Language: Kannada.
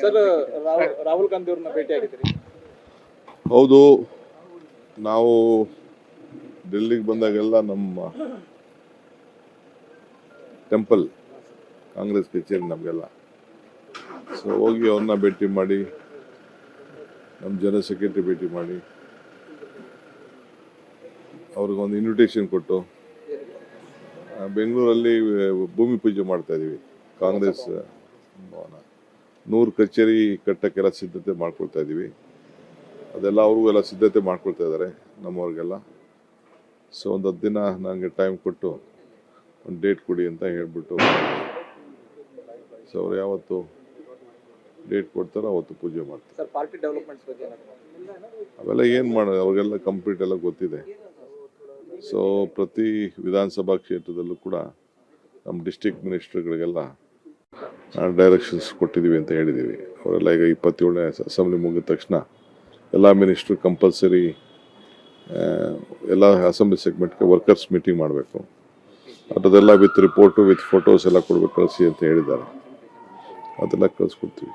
ಸರ್, ರಾಹುಲ್ ಗಾಂಧಿ ಅವ್ರನ್ನ ಭೇಟಿ ಆಗಿದ್ದೀರಿ? ಹೌದು, ನಾವು ಡೆಲ್ಲಿಗೆ ಬಂದಾಗೆಲ್ಲ ನಮ್ಮ ಟೆಂಪಲ್ ಕಾಂಗ್ರೆಸ್ ಕಚೇರಿ ನಮಗೆಲ್ಲ ಹೋಗಿ ಅವ್ರನ್ನ ಭೇಟಿ ಮಾಡಿ, ನಮ್ಮ ಜನರಲ್ ಸೆಕ್ರೆಟರಿ ಭೇಟಿ ಮಾಡಿ, ಅವ್ರಿಗೊಂದು ಇನ್ವಿಟೇಷನ್ ಕೊಟ್ಟು ಬೆಂಗಳೂರಲ್ಲಿ ಭೂಮಿ ಪೂಜೆ ಮಾಡ್ತಾ ಇದೀವಿ. ಕಾಂಗ್ರೆಸ್ ಭವನ 100 ಕಚೇರಿ ಕಟ್ಟಕ್ಕೆಲ್ಲ ಸಿದ್ಧತೆ ಮಾಡ್ಕೊಳ್ತಾ ಇದೀವಿ. ಅದೆಲ್ಲ ಅವ್ರಿಗೆಲ್ಲ ಸಿದ್ಧತೆ ಮಾಡ್ಕೊಳ್ತಾ ಇದ್ದಾರೆ ನಮ್ಮವ್ರಿಗೆಲ್ಲ. ಒಂದು 10 ದಿನ ನನಗೆ ಟೈಮ್ ಕೊಟ್ಟು ಒಂದು ಡೇಟ್ ಕೊಡಿ ಅಂತ ಹೇಳ್ಬಿಟ್ಟು ಅವ್ರು ಯಾವತ್ತು ಡೇಟ್ ಕೊಡ್ತಾರೋ ಅವತ್ತು ಪೂಜೆ ಮಾಡ್ತಾರೆ. ಸರ್, ಪಾರ್ಟಿ ಡೆವಲಪ್ಮೆಂಟ್ಸ್ ಬಗ್ಗೆ ಅವೆಲ್ಲ ಏನು ಮಾಡೋದು, ಅವ್ರಿಗೆಲ್ಲ ಕಂಪ್ಲೀಟ್ ಎಲ್ಲ ಗೊತ್ತಿದೆ. ಪ್ರತಿ ವಿಧಾನಸಭಾ ಕ್ಷೇತ್ರದಲ್ಲೂ ಕೂಡ ನಮ್ಮ ಡಿಸ್ಟ್ರಿಕ್ಟ್ ಮಿನಿಸ್ಟರ್ಗಳಿಗೆಲ್ಲ ಡೈರೆಕ್ಷನ್ಸ್ ಕೊಟ್ಟಿದ್ದೀವಿ ಅಂತ ಹೇಳಿದ್ದೀವಿ. ಅವರೆಲ್ಲ ಈಗ 27ನೇ ಅಸೆಂಬ್ಲಿ ಮುಗಿದ ತಕ್ಷಣ ಎಲ್ಲ ಮಿನಿಸ್ಟ್ರು ಕಂಪಲ್ಸರಿ ಎಲ್ಲ ಅಸೆಂಬ್ಲಿ ಸೆಗ್ಮೆಂಟ್ಗೆ ವರ್ಕರ್ಸ್ ಮೀಟಿಂಗ್ ಮಾಡಬೇಕು. ಅದೆಲ್ಲ ವಿತ್ ರಿಪೋರ್ಟು ವಿತ್ ಫೋಟೋಸ್ ಎಲ್ಲ ಕೊಡ್ಬೇಕು, ಕಳಿಸಿ ಅಂತ ಹೇಳಿದ್ದಾರೆ. ಅದೆಲ್ಲ ಕಳಿಸ್ಕೊಡ್ತೀವಿ.